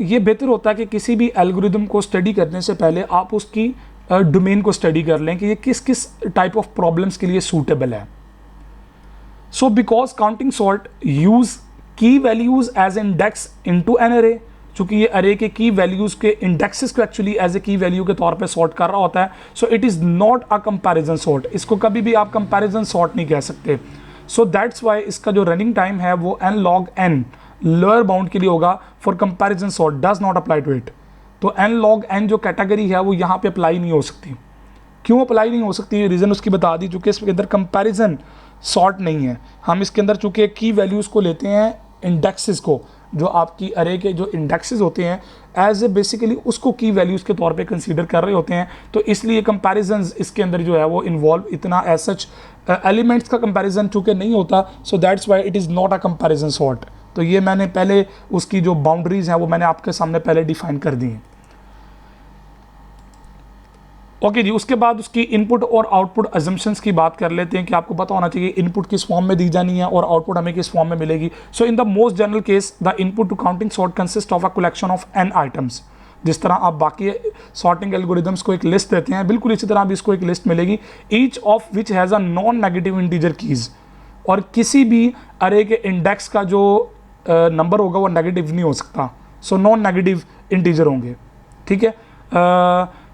ये बेहतर होता है कि किसी भी एल्गोरिदम को स्टडी करने से पहले आप उसकी डोमेन को स्टडी कर लें कि ये किस किस टाइप ऑफ प्रॉब्लम्स के लिए सूटेबल है। So because counting sort use key values as index into an array, चूंकि ये अरे के की वैल्यूज के इंडेक्सेस को एक्चुअली एज ए की वैल्यू के तौर पे सॉर्ट कर रहा होता है, so it is not a comparison sort. इसको कभी भी आप कंपैरिजन सॉर्ट नहीं कह सकते। सो दैट्स वाई इसका जो रनिंग टाइम है वो n log n lower bound के लिए होगा for comparison sort, does not apply to it. तो n log n जो कैटेगरी है वो यहाँ पे अप्लाई नहीं हो सकती। क्यों अप्लाई नहीं हो सकती, रीज़न उसकी बता दी, चूंकि इसके अंदर कंपैरिजन सॉर्ट नहीं है। हम इसके अंदर चूंकि की वैल्यूज़ को लेते हैं, इंडेक्सेस को, जो आपकी अरे के जो इंडेक्सेस होते हैं एज ए बेसिकली उसको की वैल्यूज़ के तौर पे कंसीडर कर रहे होते हैं। तो इसलिए कंपैरिजंस इसके अंदर जो है वो इन्वॉल्व इतना एज सच एलिमेंट्स का कंपैरिजन चूंकि नहीं होता, so that's why it is not a comparison sort. तो ये मैंने पहले उसकी जो बाउंड्रीज हैं वो मैंने आपके सामने पहले डिफाइन कर दी हैं। ओके जी, उसके बाद उसकी इनपुट और आउटपुट अजम्पशंस की बात कर लेते हैं कि आपको पता होना चाहिए इनपुट किस फॉर्म में दी जानी है और आउटपुट हमें किस फॉर्म में मिलेगी। So in the most general case the input to counting sort consist of a collection of n items. जिस तरह आप बाकी सॉर्टिंग एल्गोरिदम्स को एक लिस्ट देते हैं, बिल्कुल इसी तरह भी इसको एक लिस्ट मिलेगी, each of which has a non negative integer keys. और किसी भी अरे के इंडेक्स का जो नंबर होगा वो नेगेटिव नहीं हो सकता, सो नॉन नेगेटिव इंटीजर होंगे, ठीक है।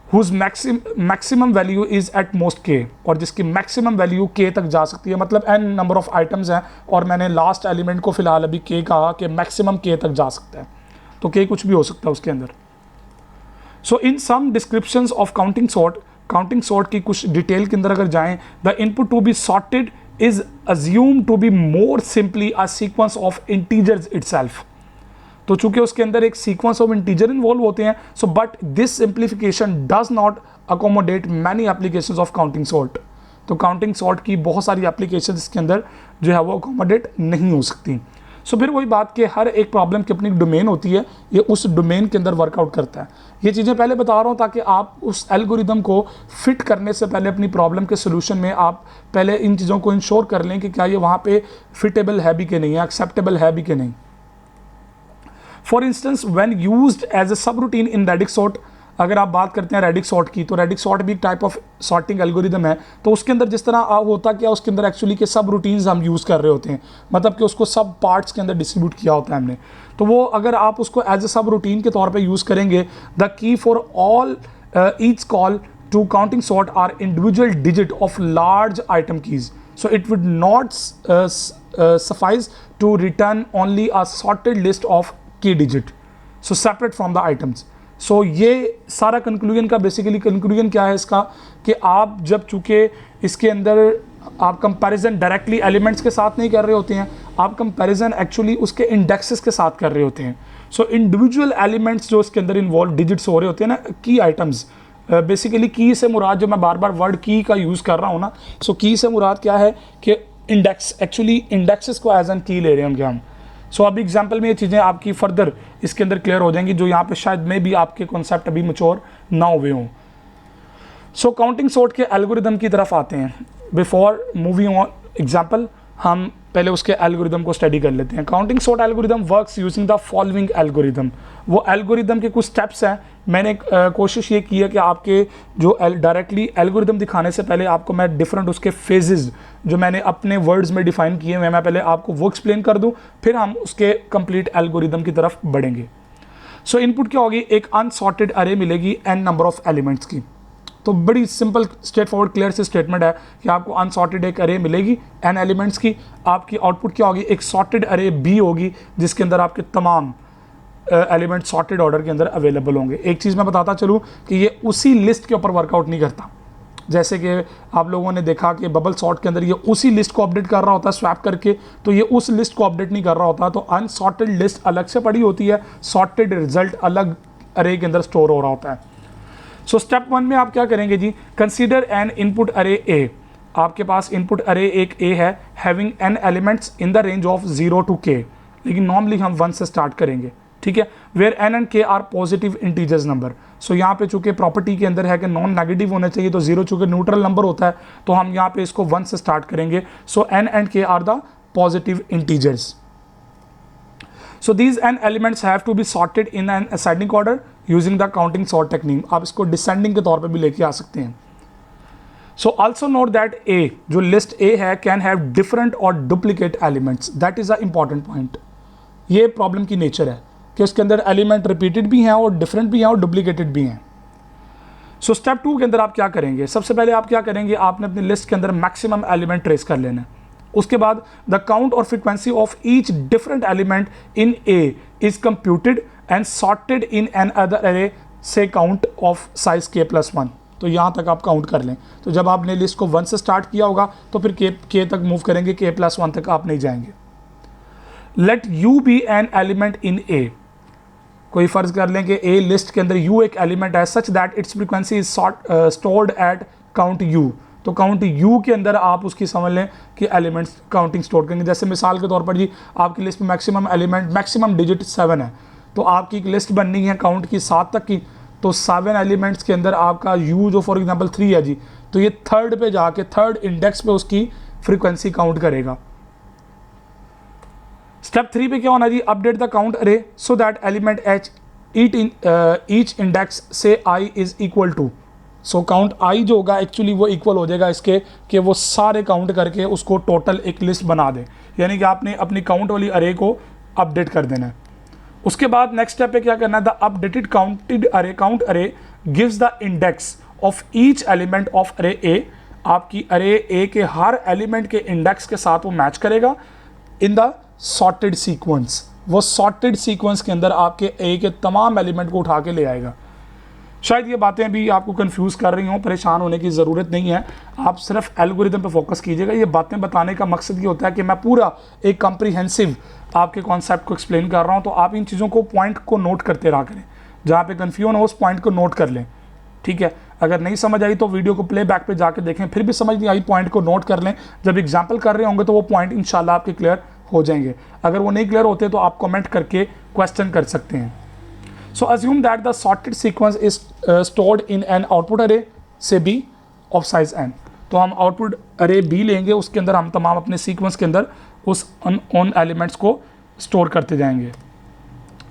Whose maximum value is at most k, और जिसकी मैक्सिमम वैल्यू के तक जा सकती है, मतलब n नंबर ऑफ आइटम्स हैं और मैंने लास्ट एलिमेंट को फिलहाल अभी के कहा कि मैक्सिमम के तक जा सकता है, तो के कुछ भी हो सकता है उसके अंदर। So in some descriptions of counting sort की कुछ डिटेल के अंदर अगर जाएं, the input to be sorted is assume to be more simply a sequence of integers itself. तो चूंकि उसके अंदर एक सीक्वेंस ऑफ इंटीजर इन्वॉल्व होते हैं, so but this simplification does not accommodate many applications of counting sort. तो counting sort की बहुत सारी एप्लीकेशंस इसके अंदर जो है वो अकोमोडेट नहीं हो सकती। सो फिर वही बात कि हर एक प्रॉब्लम की अपनी डोमेन होती है, ये उस डोमेन के अंदर वर्कआउट करता है। ये चीज़ें पहले बता रहा हूँ ताकि आप उस एल्गोरिदम को फिट करने से पहले अपनी प्रॉब्लम के सोल्यूशन में आप पहले इन चीज़ों को इंश्योर कर लें कि क्या ये वहाँ पे फिटेबल है भी कि नहीं है, एक्सेप्टेबल है भी कि नहीं। For instance when used as a subroutine in रेडिक sort, अगर आप बात करते हैं रेडिक सॉर्ट की, तो रेडिक सॉर्ट भी एक टाइप ऑफ सॉर्टिंग एल्गोरिदम है। तो उसके अंदर जिस तरह होता क्या, उसके अंदर एक्चुअली के सब रूटीन्स हम यूज़ कर रहे होते हैं, मतलब कि उसको सब पार्ट्स के अंदर डिस्ट्रीब्यूट किया होता है हमने। तो वो अगर आप उसको एज ए सब रूटीन के तौर पे यूज़ करेंगे, the key for all each call to counting sort are individual digit of large item keys, so it would not suffice to return only a sorted list of key digit, so separate from the items. So ये सारा conclusion का basically conclusion क्या है इसका, कि आप जब चूंकि इसके अंदर आप कंपैरिजन डायरेक्टली एलिमेंट्स के साथ नहीं कर रहे होते हैं, आप कंपैरिजन एक्चुअली उसके इंडेक्सेस के साथ कर रहे होते हैं। सो इंडिविजुअल एलिमेंट्स जो इसके अंदर इन्वॉल्व डिजिट्स हो रहे होते हैं ना, की आइटम्स, बेसिकली की से मुराद, जो मैं बार बार वर्ड की का यूज़ कर रहा हूँ ना, सो की से मुराद क्या है कि इंडेक्स, एक्चुअली इंडेक्सेस को एज एन की ले रहे होंगे हम। सो अभी एग्जाम्पल में ये चीज़ें आपकी फर्दर इसके अंदर क्लियर हो जाएंगी, जो यहाँ पे शायद में भी आपके कॉन्सेप्ट अभी मैच्योर ना हुए हों। सो काउंटिंग सॉर्ट के एल्गोरिदम की तरफ आते हैं। बिफोर मूविंग ऑन एग्जाम्पल, हम पहले उसके एल्गोरिदम को स्टडी कर लेते हैं। Counting sort algorithm works using the following algorithm. वो एल्गोरिदम के कुछ स्टेप्स हैं। मैंने कोशिश ये की है कि आपके जो डायरेक्टली एल्गोरिदम दिखाने से पहले आपको मैं डिफरेंट उसके फेजेस जो मैंने अपने वर्ड्स में डिफाइन किए हैं, मैं पहले आपको वो एक्सप्लेन कर दूं, फिर हम उसके कंप्लीट एल्गोरिदम की तरफ बढ़ेंगे। सो इनपुट क्या होगी, एक अनसॉर्टेड अरे मिलेगी n नंबर ऑफ एलिमेंट्स की। तो बड़ी सिंपल स्ट्रेट फॉरवर्ड क्लियर से स्टेटमेंट है कि आपको अनसॉर्टेड एक अरे मिलेगी n एलिमेंट्स की। आपकी आउटपुट क्या होगी, एक सॉर्टेड अरे b होगी जिसके अंदर आपके तमाम एलिमेंट सॉर्टेड ऑर्डर के अंदर अवेलेबल होंगे। एक चीज़ मैं बताता चलूँ कि ये उसी लिस्ट के ऊपर वर्कआउट नहीं करता। जैसे कि आप लोगों ने देखा कि बबल सॉर्ट के अंदर ये उसी लिस्ट को अपडेट कर रहा होता है स्वैप करके, तो ये उस लिस्ट को अपडेट नहीं कर रहा होता। तो अनसॉर्टेड लिस्ट अलग से पड़ी होती है, सॉर्टेड रिजल्ट अलग अरे के अंदर स्टोर हो रहा होता है। सो स्टेप 1 में आप क्या करेंगे जी, कंसीडर एन इनपुट अरे ए। आपके पास इनपुट अरे एक ए है having n elements in the range of 0 to k, लेकिन नॉर्मली हम 1 से स्टार्ट करेंगे, ठीक है। Where n and k are positive integers number. So यहाँ पे चूंकि प्रॉपर्टी के अंदर है कि नॉन नेगेटिव होना चाहिए, तो 0 चूंकि न्यूट्रल नंबर होता है, तो हम यहाँ पे इसको 1 से स्टार्ट करेंगे। So n and k are the positive integers. So these n elements have to be sorted in an ascending order using the counting sort technique. आप इसको डिसेंडिंग के तौर पे भी लेके आ सकते हैं। सो ऑल्सो नोट दैट ए, जो लिस्ट ए है, कैन हैव डिफरेंट और duplicate elements. That is a important point. ये प्रॉब्लम की नेचर है कि उसके अंदर एलिमेंट रिपीटेड भी हैं और डिफरेंट भी हैं और डुप्लीकेटेड भी हैं। सो स्टेप 2 के अंदर आप क्या करेंगे? सबसे पहले आप क्या करेंगे, आपने अपनी लिस्ट के अंदर मैक्सिमम एलिमेंट ट्रेस कर लेना है। उसके बाद द काउंट और frequency of each different element in A is computed and sorted in N other अरे से काउंट ऑफ साइज k+1। तो यहाँ तक आप काउंट कर लें। तो जब आपने लिस्ट को 1 से स्टार्ट किया होगा तो फिर k तक मूव करेंगे, k+1 तक आप नहीं जाएंगे। Let u be an element in A. कोई फर्ज कर लें कि ए लिस्ट के अंदर u एक एलिमेंट है, such that it's frequency is stored at count u। तो काउंट u के अंदर आप उसकी समझ लें कि एलिमेंट्स काउंटिंग स्टोर करेंगे। जैसे मिसाल के तौर पर जी, आपकी लिस्ट में मैक्सिमम एलिमेंट, मैक्सिमम डिजिट 7 है, तो आपकी एक लिस्ट बननी है काउंट की 7 तक की। तो 7 एलिमेंट्स के अंदर आपका u जो फॉर एग्जांपल 3 है जी, तो ये थर्ड पे जाके थर्ड इंडेक्स पे उसकी फ्रीक्वेंसी काउंट करेगा। स्टेप 3 पे क्या होना जी, update the count array so that element each each index से i is equal to. So count i जो होगा एक्चुअली वो इक्वल हो जाएगा इसके कि वो सारे काउंट करके उसको टोटल एक लिस्ट बना दे। यानी कि आपने अपनी काउंट वाली अरे को अपडेट कर देना है। उसके बाद नेक्स्ट स्टेप पे क्या करना है, द अपडेटेड काउंटेड अरे काउंट अरे gives the index of each element of अरे ए। आपकी अरे ए के हर एलिमेंट के इंडेक्स के साथ वो मैच करेगा इन द सॉर्टेड सीक्वेंस। वो सॉर्टेड सीक्वेंस के अंदर आपके ए के तमाम एलिमेंट को उठा के ले आएगा। शायद ये बातें भी आपको कंफ्यूज कर रही हों, परेशान होने की ज़रूरत नहीं है। आप सिर्फ एल्गोरिदम पे फोकस कीजिएगा। ये बातें बताने का मकसद ये होता है कि मैं पूरा एक कॉम्प्रिहेंसिव आपके कॉन्सेप्ट को एक्सप्लेन कर रहा हूँ। तो आप इन चीज़ों को, पॉइंट को नोट करते रहा करें। जहाँ पे कन्फ्यूजन हो उस पॉइंट को नोट कर लें, ठीक है। अगर नहीं समझ आई तो वीडियो को प्ले बैक पे जाके देखें, फिर भी समझ नहीं आई पॉइंट को नोट कर लें। जब एग्जाम्पल कर रहे होंगे तो वो पॉइंट इंशाल्लाह आपके क्लियर हो जाएंगे। अगर वो नहीं क्लियर होते तो आप कमेंट करके क्वेश्चन कर सकते हैं। So assume that the sorted sequence is stored in an output array से B of size n। तो हम आउटपुट अरे B लेंगे, उसके अंदर हम तमाम अपने सीक्वेंस के अंदर उस उन एलिमेंट्स को स्टोर करते जाएंगे।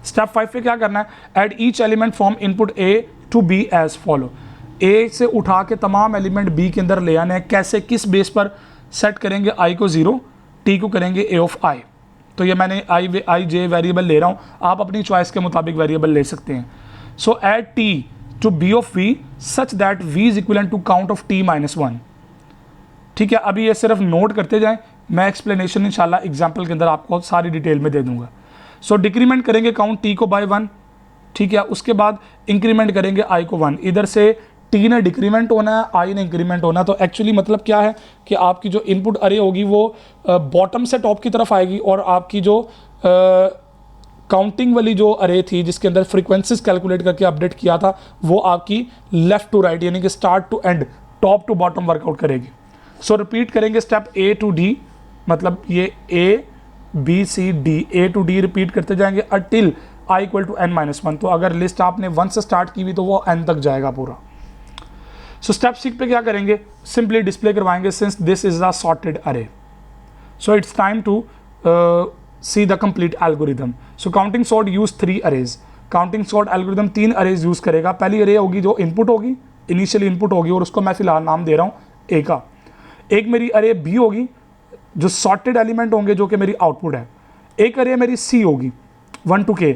स्टेप 5 पे क्या करना है, add each element from input A to B as follow. A से उठा के तमाम एलिमेंट B के अंदर ले आने हैं। कैसे, किस बेस पर सेट करेंगे, I को 0, T को करेंगे A ऑफ I। तो ये मैंने आई जे वेरिएबल ले रहा हूँ, आप अपनी चॉइस के मुताबिक वेरिएबल ले सकते हैं। So add T to be of V such that V is equal to count of t-1। ठीक है, अभी ये सिर्फ नोट करते जाएं, मैं एक्सप्लेनेशन इंशाल्लाह एग्जाम्पल के अंदर आपको सारी डिटेल में दे दूंगा। सो डिक्रीमेंट करेंगे काउंट t को बाय 1, ठीक है। उसके बाद इंक्रीमेंट करेंगे i को 1। इधर से t ने डिक्रीमेंट होना है, i ने इंक्रीमेंट होना है। तो एक्चुअली मतलब क्या है कि आपकी जो इनपुट अरे होगी वो बॉटम से टॉप की तरफ आएगी और आपकी जो काउंटिंग वाली जो अरे थी जिसके अंदर फ्रीक्वेंसीज कैलकुलेट करके अपडेट किया था वो आपकी लेफ्ट टू राइट यानी कि start to end, top to bottom workout करेगी। सो रिपीट करेंगे स्टेप A टू D, मतलब ये A B C D, A to D repeat करते जाएंगे अटिल i इक्वल टू n-1। तो अगर लिस्ट आपने 1 से स्टार्ट की हुई तो वो n तक जाएगा पूरा। सो स्टेप 6 पे क्या करेंगे, सिंपली डिस्प्ले करवाएंगे since this is the sorted array. So it's time to see the complete algorithm. So counting sort use 3 arrays. Counting sort algorithm 3 arrays use करेगा। पहली अरे होगी जो इनपुट होगी, इनिशियल इनपुट होगी, और उसको मैं फिलहाल नाम दे रहा हूँ ए का। एक मेरी अरे बी होगी जो सॉर्टेड एलिमेंट होंगे जो कि मेरी आउटपुट है। एक अरे मेरी सी होगी 1 to k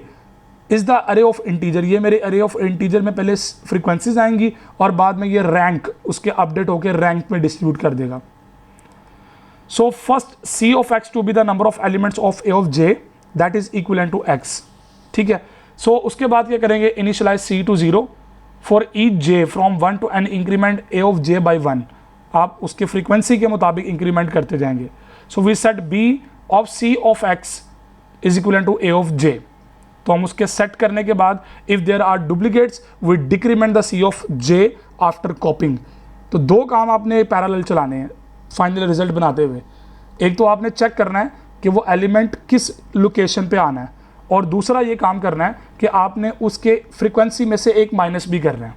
इज द अरे ऑफ इंटीजर। ये मेरे अरे ऑफ इंटीजर में पहले फ्रीक्वेंसीज आएंगी और बाद में ये रैंक उसके अपडेट होकर रैंक में डिस्ट्रीब्यूट कर देगा। So first c of x to be the number of elements of a of j that is equal to x, ठीक है। सो उसके बाद क्या करेंगे, initialise c to 0 for each j from 1 to n increment a of j by 1। आप उसके frequency के मुताबिक इंक्रीमेंट करते जाएंगे। So we set b of c of x is equal to a of j। तो हम उसके सेट करने के बाद if there are duplicates we decrement the c of j after copying. तो दो काम आपने पैरेलल चलाने हैं फाइनल रिजल्ट बनाते हुए। एक तो आपने चेक करना है कि वो एलिमेंट किस लोकेशन पे आना है, और दूसरा ये काम करना है कि आपने उसके फ्रीक्वेंसी में से एक माइनस भी करना है।